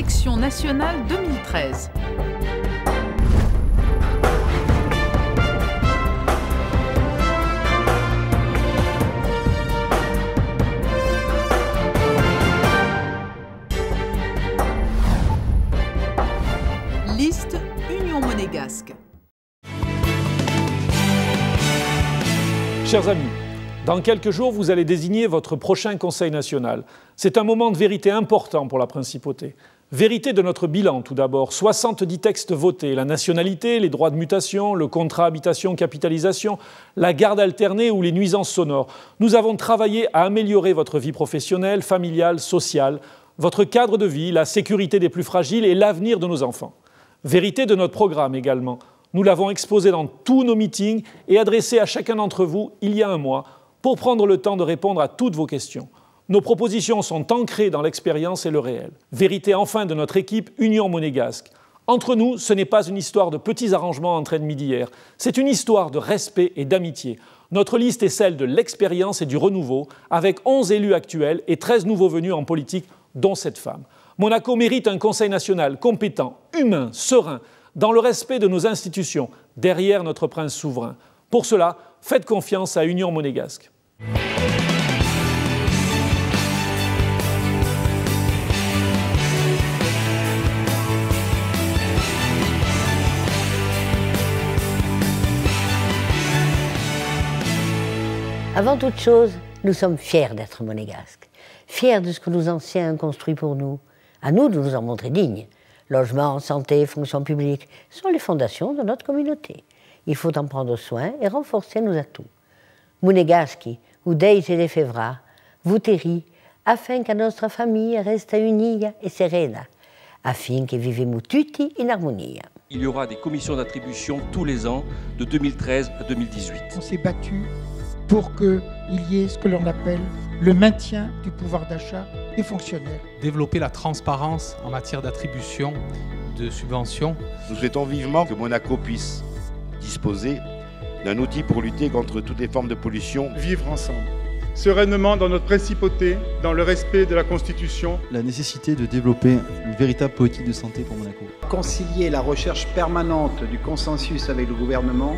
élections nationales 2013. Liste Union monégasque. Chers amis, dans quelques jours, vous allez désigner votre prochain Conseil national. C'est un moment de vérité important pour la principauté. Vérité de notre bilan, tout d'abord. 70 textes votés, la nationalité, les droits de mutation, le contrat habitation-capitalisation, la garde alternée ou les nuisances sonores. Nous avons travaillé à améliorer votre vie professionnelle, familiale, sociale, votre cadre de vie, la sécurité des plus fragiles et l'avenir de nos enfants. Vérité de notre programme également. Nous l'avons exposé dans tous nos meetings et adressé à chacun d'entre vous il y a un mois pour prendre le temps de répondre à toutes vos questions. Nos propositions sont ancrées dans l'expérience et le réel. Vérité enfin de notre équipe Union monégasque. Entre nous, ce n'est pas une histoire de petits arrangements entre ennemis d'hier. C'est une histoire de respect et d'amitié. Notre liste est celle de l'expérience et du renouveau, avec 11 élus actuels et 13 nouveaux venus en politique, dont cette femme. Monaco mérite un conseil national compétent, humain, serein, dans le respect de nos institutions, derrière notre prince souverain. Pour cela, faites confiance à Union monégasque. Avant toute chose, nous sommes fiers d'être monégasques, fiers de ce que nos anciens ont construit pour nous. À nous de nous en montrer dignes. Logement, santé, fonction publique sont les fondations de notre communauté. Il faut en prendre soin et renforcer nos atouts. Monégaschi, udei se defevra, vuteri, afin que notre famille reste unie et serena, afin que vivemos tutti in harmonia. Il y aura des commissions d'attribution tous les ans, de 2013 à 2018. On s'est battu pour qu'il y ait ce que l'on appelle le maintien du pouvoir d'achat des fonctionnaires. Développer la transparence en matière d'attribution de subventions. Nous souhaitons vivement que Monaco puisse disposer d'un outil pour lutter contre toutes les formes de pollution. Vivre ensemble, sereinement dans notre principauté, dans le respect de la Constitution. La nécessité de développer une véritable politique de santé pour Monaco. Concilier la recherche permanente du consensus avec le gouvernement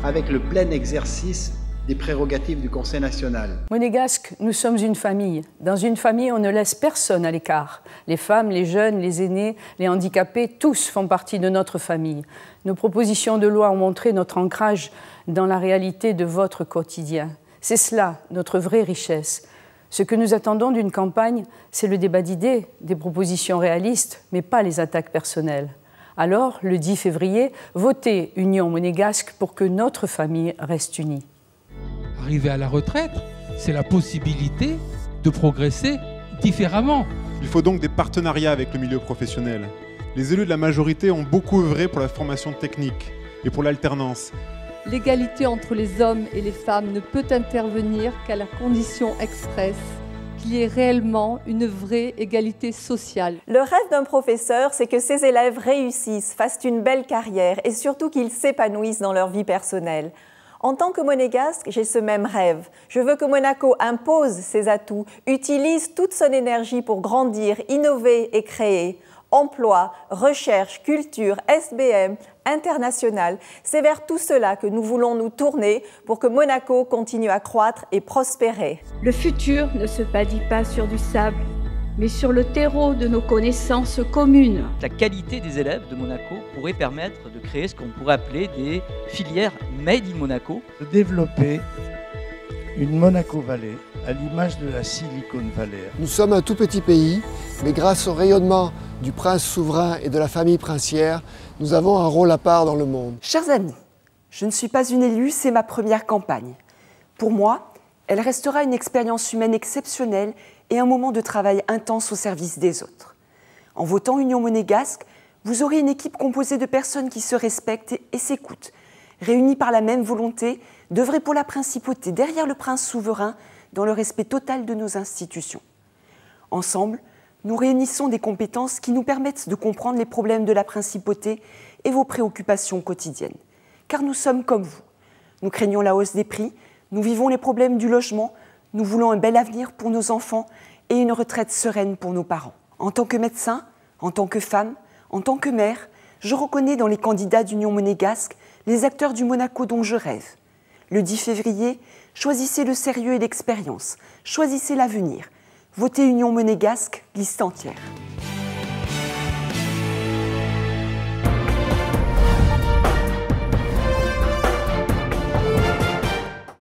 avec le plein exercice des prérogatives du Conseil national. Monégasques, nous sommes une famille. Dans une famille, on ne laisse personne à l'écart. Les femmes, les jeunes, les aînés, les handicapés, tous font partie de notre famille. Nos propositions de loi ont montré notre ancrage dans la réalité de votre quotidien. C'est cela, notre vraie richesse. Ce que nous attendons d'une campagne, c'est le débat d'idées, des propositions réalistes, mais pas les attaques personnelles. Alors, le 10 février, votez Union monégasque pour que notre famille reste unie. Arriver à la retraite, c'est la possibilité de progresser différemment. Il faut donc des partenariats avec le milieu professionnel. Les élus de la majorité ont beaucoup œuvré pour la formation technique et pour l'alternance. L'égalité entre les hommes et les femmes ne peut intervenir qu'à la condition expresse qu'il y ait réellement une vraie égalité sociale. Le rêve d'un professeur, c'est que ses élèves réussissent, fassent une belle carrière et surtout qu'ils s'épanouissent dans leur vie personnelle. En tant que monégasque, j'ai ce même rêve. Je veux que Monaco impose ses atouts, utilise toute son énergie pour grandir, innover et créer. Emploi, recherche, culture, SBM, international, c'est vers tout cela que nous voulons nous tourner pour que Monaco continue à croître et prospérer. Le futur ne se bâtit pas sur du sable, mais sur le terreau de nos connaissances communes. La qualité des élèves de Monaco pourrait permettre de créer ce qu'on pourrait appeler des filières Made in Monaco. De développer une Monaco Valley à l'image de la Silicon Valley. Nous sommes un tout petit pays, mais grâce au rayonnement du prince souverain et de la famille princière, nous avons un rôle à part dans le monde. Chers amis, je ne suis pas une élue, c'est ma première campagne. Pour moi, elle restera une expérience humaine exceptionnelle et un moment de travail intense au service des autres. En votant Union monégasque, vous aurez une équipe composée de personnes qui se respectent et s'écoutent, réunies par la même volonté d'œuvrer pour la principauté derrière le prince souverain dans le respect total de nos institutions. Ensemble, nous réunissons des compétences qui nous permettent de comprendre les problèmes de la principauté et vos préoccupations quotidiennes. Car nous sommes comme vous. Nous craignons la hausse des prix, nous vivons les problèmes du logement, nous voulons un bel avenir pour nos enfants et une retraite sereine pour nos parents. En tant que médecin, En tant que femme, en tant que mère, je reconnais dans les candidats d'Union monégasque les acteurs du Monaco dont je rêve. Le 10 février, choisissez le sérieux et l'expérience, choisissez l'avenir. Votez Union monégasque, liste entière.